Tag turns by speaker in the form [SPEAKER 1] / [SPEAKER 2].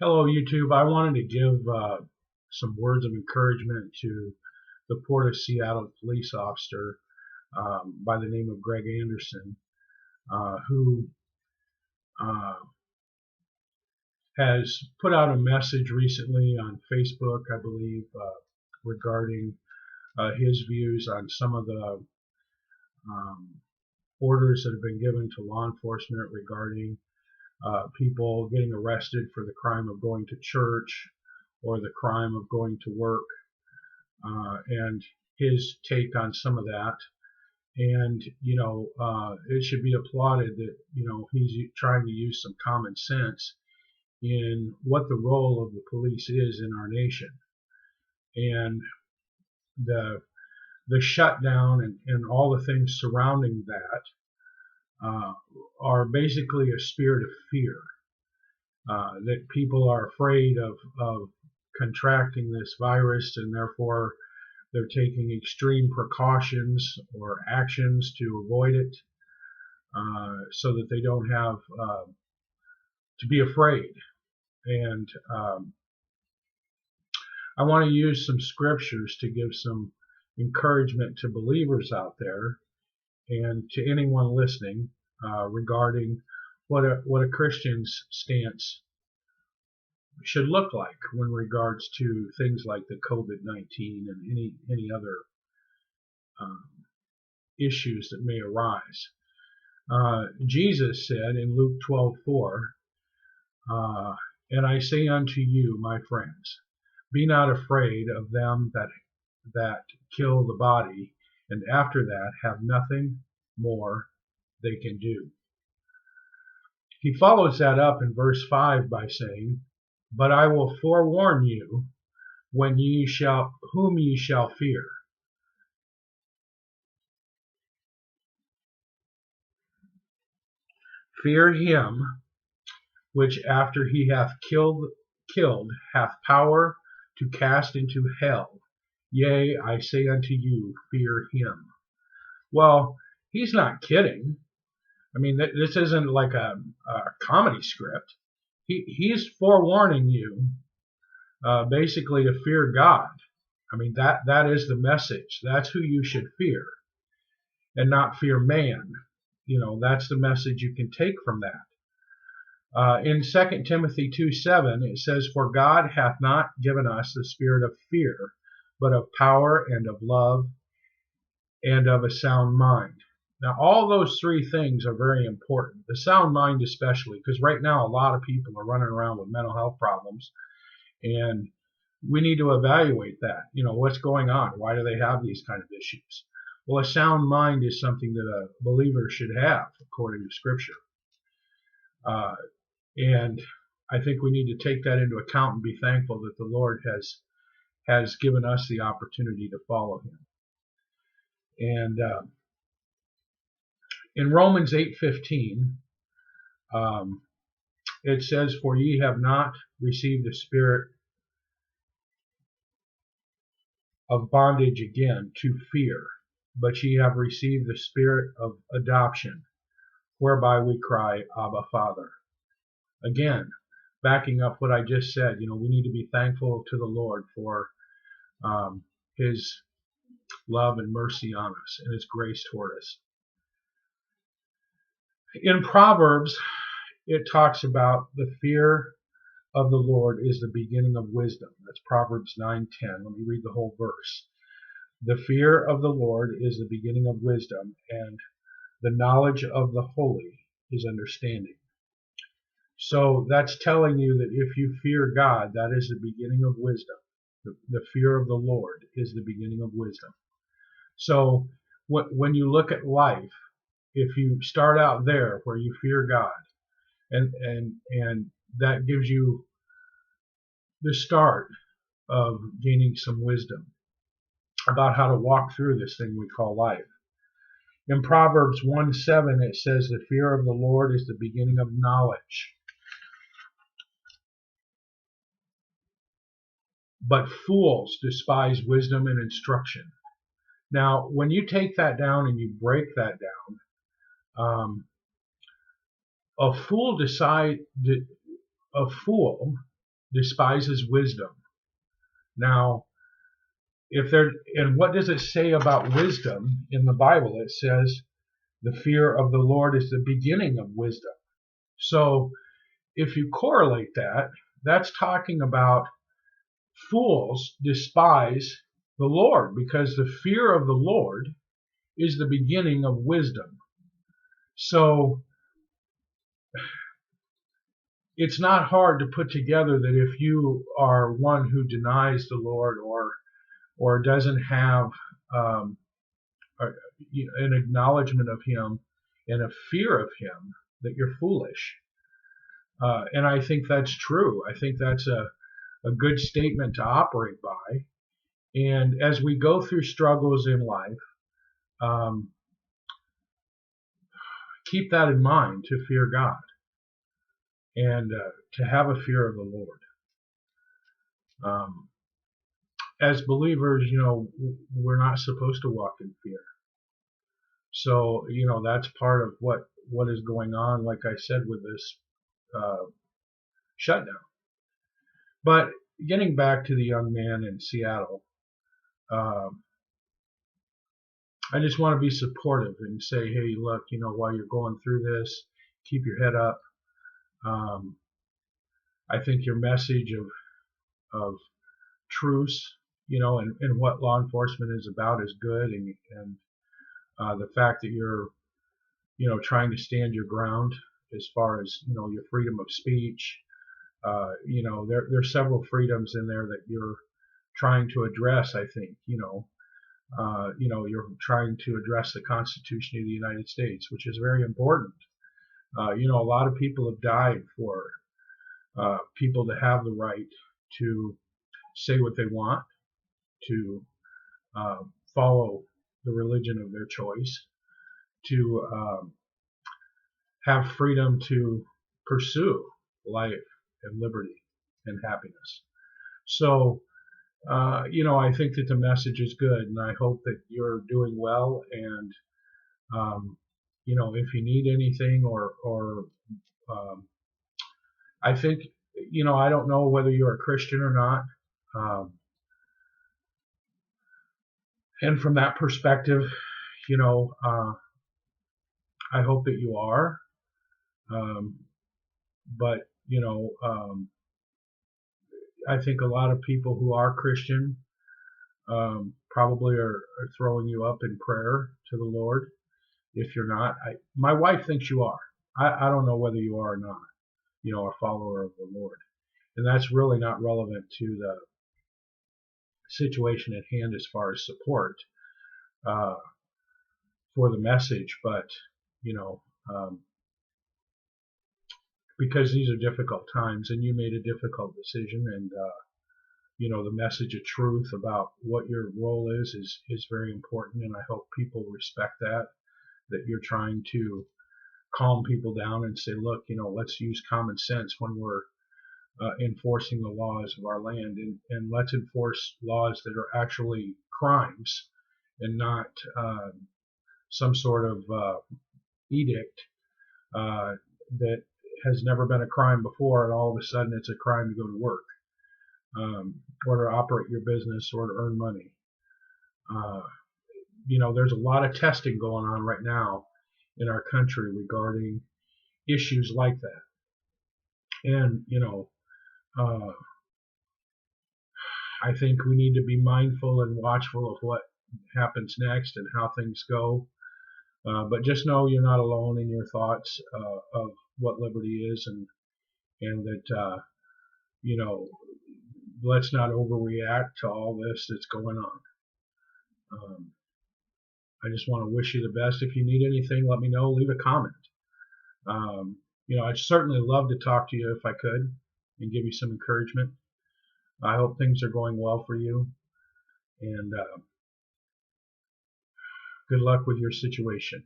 [SPEAKER 1] Hello, YouTube. I wanted to give some words of encouragement to the Port of Seattle police officer by the name of Greg Anderson, who uh, has put out a message recently on Facebook, I believe, regarding his views on some of the um, orders that have been given to law enforcement regarding people getting arrested for the crime of going to church or the crime of going to work, and his take on some of that. And it should be applauded that he's trying to use some common sense in what the role of the police is in our nation, and the the shutdown and all the things surrounding that are basically a spirit of fear, that people are afraid of contracting this virus, and therefore they're taking extreme precautions or actions to avoid it, so that they don't have to be afraid. And I want to use some scriptures to give some encouragement to believers out there and to anyone listening, regarding what a Christian's stance should look like when regards to things like the COVID-19 and any other um, issues that may arise. Jesus said in Luke 12:4, and I say unto you, my friends, be not afraid of them that kill the body, and after that have nothing more they can do. He follows that up in verse 5 by saying, but I will forewarn you whom ye shall fear. Fear him which after he hath killed hath power to cast into hell. Yea, I say unto you, fear him. Well, he's not kidding. I mean, this isn't like a comedy script. He's forewarning you, basically, to fear God. I mean, that is the message. That's who you should fear, and not fear man. That's the message you can take from that. In 2 Timothy 2:7, it says, for God hath not given us the spirit of fear, but of power and of love and of a sound mind. Now, all those three things are very important. The sound mind especially, because right now a lot of people are running around with mental health problems, and we need to evaluate that. What's going on? Why do they have these kind of issues? Well, a sound mind is something that a believer should have, according to Scripture. And I think we need to take that into account and be thankful that the Lord has given us the opportunity to follow Him. And in Romans 8:15, it says, for ye have not received the spirit of bondage again to fear, but ye have received the spirit of adoption, whereby we cry, Abba, Father. Again, backing up what I just said, we need to be thankful to the Lord for His love and mercy on us and His grace toward us. In Proverbs, it talks about the fear of the Lord is the beginning of wisdom. That's Proverbs 9:10. Let me read the whole verse. The fear of the Lord is the beginning of wisdom, and the knowledge of the holy is understanding. So that's telling you that if you fear God, that is the beginning of wisdom. The fear of the Lord is the beginning of wisdom. So when you look at life, if you start out there where you fear God, and that gives you the start of gaining some wisdom about how to walk through this thing we call life. In Proverbs 1:7, it says, the fear of the Lord is the beginning of knowledge, but fools despise wisdom and instruction. Now, when you take that down and you break that down, a fool despises wisdom. Now, and what does it say about wisdom in the Bible? It says the fear of the Lord is the beginning of wisdom. So if you correlate that, that's talking about fools despise the Lord, because the fear of the Lord is the beginning of wisdom. So it's not hard to put together that if you are one who denies the Lord or doesn't have um, an acknowledgement of Him and a fear of Him, that you're foolish. And I think that's true. I think that's a good statement to operate by. And as we go through struggles in life, um, keep that in mind, to fear God and to have a fear of the Lord. As believers, we're not supposed to walk in fear. So, that's part of what is going on, like I said, with this shutdown. But getting back to the young man in Seattle, I just want to be supportive and say, hey, look, while you're going through this, keep your head up. I think your message of truce, and what law enforcement is about is good, and the fact that you're, trying to stand your ground as far as, your freedom of speech. There's several freedoms in there that you're trying to address, I think, you're trying to address the Constitution of the United States, which is very important. A lot of people have died for people to have the right to say what they want, to follow the religion of their choice, to have freedom to pursue life and liberty and happiness. So, I think that the message is good, and I hope that you're doing well. And if you need anything, or I think, I don't know whether you're a Christian or not. And from that perspective, I hope that you are. But, I think a lot of people who are Christian probably are throwing you up in prayer to the Lord. If you're not, my wife thinks you are. I don't know whether you are or not, a follower of the Lord. And that's really not relevant to the situation at hand as far as support for the message, but, because these are difficult times, and you made a difficult decision, and the message of truth about what your role is very important, and I hope people respect that you're trying to calm people down and say, look, let's use common sense when we're enforcing the laws of our land, and let's enforce laws that are actually crimes and not some sort of edict that has never been a crime before, and all of a sudden it's a crime to go to work, or to operate your business, or to earn money. There's a lot of testing going on right now in our country regarding issues like that. And, I think we need to be mindful and watchful of what happens next and how things go. But just know you're not alone in your thoughts of what liberty is, and that, let's not overreact to all this that's going on. I just want to wish you the best. If you need anything, let me know. Leave a comment. I'd certainly love to talk to you if I could and give you some encouragement. I hope things are going well for you, and good luck with your situation.